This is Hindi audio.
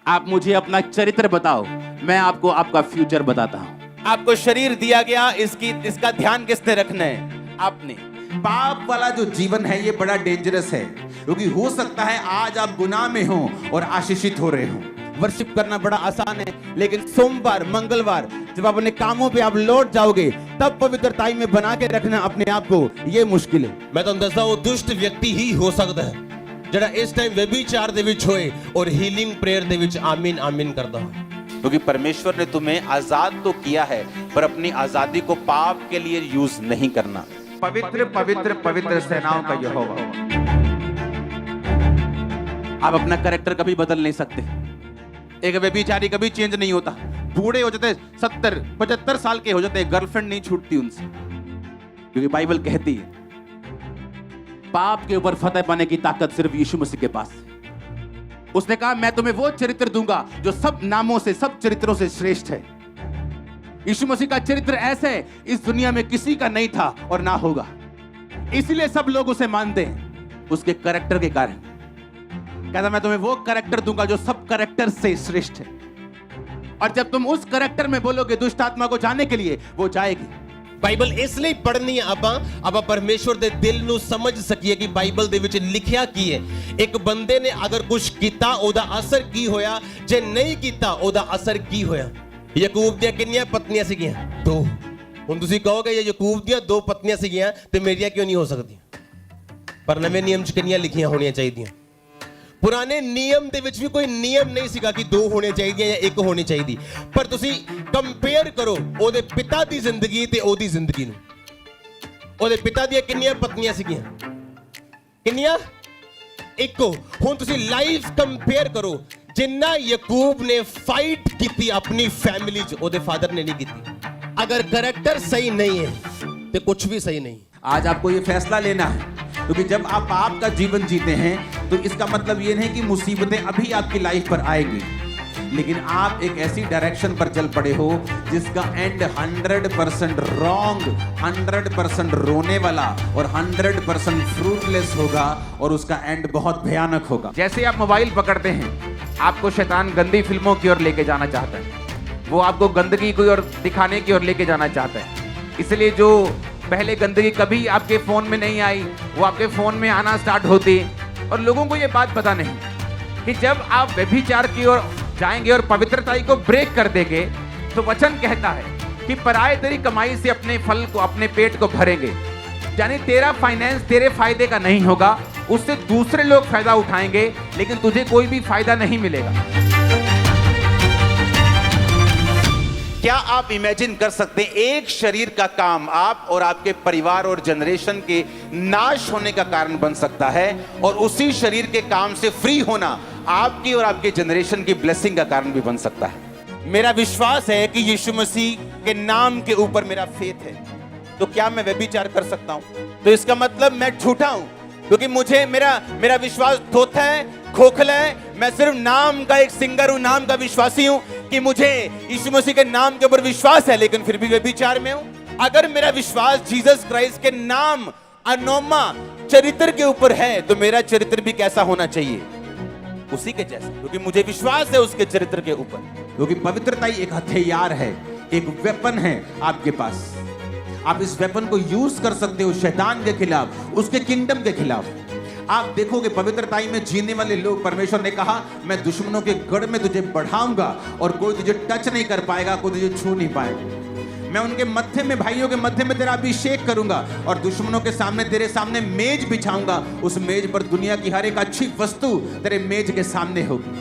आप मुझे अपना चरित्र बताओ, मैं आपको आपका फ्यूचर बताता हूँ। आपको शरीर दिया गया, इसका ध्यान किसने रखना है? आपने। पाप वाला जो जीवन है ये बड़ा डेंजरस है, क्योंकि हो सकता है आज आप गुनाह में हो और आशीषित हो रहे हो। वर्शिप करना बड़ा आसान है, लेकिन सोमवार मंगलवार जब अपने कामों पे आप लौट जाओगे तब पवित्रताई में बना के रखना अपने आप को, ये मुश्किल है। मैं तो दसदा वो दुष्ट व्यक्ति ही हो सकता है ਜਿਹੜਾ ਇਸ ਟਾਈਮ व्यभिचार ਦੇ ਵਿੱਚ ਹੋਏ और हीलिंग प्रेयर ਦੇ ਵਿੱਚ आमीन आमीन करता हो, क्योंकि परमेश्वर ने तुम्हें आजाद तो किया है, पर अपनी आजादी को पाप के लिए यूज नहीं करना। पवित्र पवित्र पवित्र सेनाओं का यहोवा। आप अपना कैरेक्टर कभी बदल नहीं सकते। एक व्यभिचारी कभी चेंज नहीं होता। बूढ़े हो जाते 70-75 साल के हो जाते, गर्लफ्रेंड नहीं छूटती उनसे, क्योंकि बाइबल कहती है पाप के ऊपर फतेह पाने की ताकत सिर्फ यीशु मसीह के पास है। उसने कहा मैं तुम्हें वो चरित्र दूंगा जो सब नामों से, सब चरित्रों से श्रेष्ठ है। यीशु मसीह का चरित्र ऐसे इस दुनिया में किसी का नहीं था और ना होगा, इसीलिए सब लोग उसे मानते हैं उसके कैरेक्टर के कारण। कहता मैं तुम्हें वो कैरेक्टर दूंगा जो सब कैरेक्टर से श्रेष्ठ है, और जब तुम उस कैरेक्टर में बोलोगे दुष्ट आत्मा को जाने के लिए, वो जाएगी। ਬਾਈਬਲ ਇਸ ਲਈ ਪੜ੍ਹਨੀ ਹੈ ਆਪਾਂ ਪਰਮੇਸ਼ਵਰ ਦੇ ਦਿਲ ਨੂੰ ਸਮਝ ਸਕੀਏ ਕਿ ਬਾਈਬਲ ਦੇ ਵਿੱਚ ਲਿਖਿਆ ਕੀ ਹੈ। ਇੱਕ ਬੰਦੇ ਨੇ ਅਗਰ ਕੁਝ ਕੀਤਾ ਉਹਦਾ ਅਸਰ ਕੀ ਹੋਇਆ, ਜੇ ਨਹੀਂ ਕੀਤਾ ਉਹਦਾ ਅਸਰ ਕੀ ਹੋਇਆ। ਯਾਕੂਬ ਦੀਆਂ ਕਿੰਨੀਆਂ ਪਤਨੀਆਂ ਸੀਗੀਆਂ? 2। ਹੁਣ ਤੁਸੀਂ ਕਹੋਗੇ ਜੇ ਯਾਕੂਬ ਦੀਆਂ 2 ਪਤਨੀਆਂ ਸੀਗੀਆਂ ਤੇ ਮੇਰੀਆਂ ਕਿਉਂ ਨਹੀਂ ਹੋ ਸਕਦੀਆਂ? ਪਰ ਨਵੇਂ ਨਿਯਮ 'ਚ ਕਿੰਨੀਆਂ ਲਿਖੀਆਂ ਹੋਣੀਆਂ ਚਾਹੀਦੀਆਂ। ਪੁਰਾਣੇ ਨਿਯਮ ਦੇ ਵਿੱਚ ਵੀ ਕੋਈ ਨਿਯਮ ਨਹੀਂ ਸੀਗਾ ਕਿ 2 ਹੋਣੇ ਚਾਹੀਦੀਆਂ ਜਾਂ 1 ਹੋਣੀ ਚਾਹੀਦੀ, ਪਰ ਤੁਸੀਂ ਕੰਪੇਅਰ ਕਰੋ ਉਹਦੇ ਪਿਤਾ ਦੀ ਜ਼ਿੰਦਗੀ ਤੇ ਉਹਦੀ ਜ਼ਿੰਦਗੀ ਨੂੰ। ਉਹਦੇ ਪਿਤਾ ਦੀਆਂ ਕਿੰਨੀਆਂ ਪਤਨੀਆਂ ਸੀਗੀਆਂ? ਕਿੰਨੀਆਂ? 1। ਹੁਣ ਤੁਸੀਂ ਲਾਈਫ ਕੰਪੇਅਰ ਕਰੋ, ਜਿੰਨਾ ਯਾਕੂਬ ਨੇ ਫਾਈਟ ਕੀਤੀ ਆਪਣੀ ਫੈਮਿਲੀ 'ਚ ਉਹਦੇ ਫਾਦਰ ਨੇ ਨਹੀਂ ਕੀਤੀ। ਅਗਰ ਕਰੈਕਟਰ ਸਹੀ ਨਹੀਂ ਹੈ ਤੇ ਕੁਝ ਵੀ ਸਹੀ नहीं। आज आपको ये फैसला लेना है, क्योंकि जब आप पाप का जीवन जीते हैं तो इसका मतलब ये नहीं कि मुसीबतें अभी आपकी लाइफ पर आएगी, लेकिन आप एक ऐसी डायरेक्शन पर चल पड़े हो जिसका एंड 100% रॉन्ग, 100% रोने वाला और 100% फ्रूटलेस होगा, और उसका एंड बहुत भयानक होगा। जैसे आप मोबाइल पकड़ते हैं, आपको शैतान गंदी फिल्मों की ओर लेके जाना चाहता है, वो आपको गंदगी की ओर दिखाने की ओर लेके जाना चाहता है। इसलिए जो पहले गंदगी कभी आपके फोन में नहीं आई, वो आपके फोन में आना स्टार्ट होती, और लोगों को ये बात पता नहीं कि जब आप व्यभिचार की ओर जाएंगे और पवित्रताई को ब्रेक कर देंगे, तो वचन कहता है कि पराये तेरी कमाई से अपने फल को, अपने पेट को भरेंगे। यानी तेरा फाइनेंस तेरे फायदे का नहीं होगा, उससे दूसरे लोग फायदा उठाएंगे, लेकिन तुझे कोई भी फायदा नहीं मिलेगा। क्या आप इमेजिन कर सकते हैं एक शरीर का काम आप और आपके परिवार और जनरेशन के नाश होने का कारण बन सकता है, और उसी शरीर के काम से फ्री होना आपकी और आपके जनरेशन की ब्लेसिंग का कारण भी बन सकता है। मेरा विश्वास है कि यीशु मसीह के नाम के ऊपर मेरा फेथ है, तो क्या मैं व्यभिचार कर सकता हूं? तो इसका मतलब मैं झूठा हूं, क्योंकि मुझे मेरा विश्वास थोथा है, खोखला है। मैं सिर्फ नाम का एक सिंगर हूं, नाम का विश्वासी हूं कि मुझे यीशु मसीह के नाम के ऊपर विश्वास है, लेकिन फिर भी व्यभिचार में हूं। अगर मेरा विश्वास जीसस क्राइस्ट के नाम, अनोमा चरित्र के ऊपर है, तो मेरा चरित्र भी कैसा होना चाहिए? उसी के जैसा, क्योंकि मुझे विश्वास है उसके चरित्र के ऊपर। क्योंकि पवित्रताई एक हथियार है, एक वेपन है आपके पास। आप इस वेपन को यूज कर सकते हो शैतान के खिलाफ, उसके किंगडम के खिलाफ। आप देखोगे पवित्रताई में जीने वाले लोग, परमेश्वर ने कहा मैं दुश्मनों के गढ़ में तुझे बढ़ाऊंगा और कोई तुझे टच नहीं कर पाएगा, कोई तुझे छू नहीं पाएगा। मैं उनके मत्थे में, भाइयों के मत्थे में तेरा अभिषेक करूंगा, और दुश्मनों के सामने, तेरे सामने मेज बिछाऊंगा। उस मेज पर दुनिया की हर एक अच्छी वस्तु तेरे मेज के सामने होगी।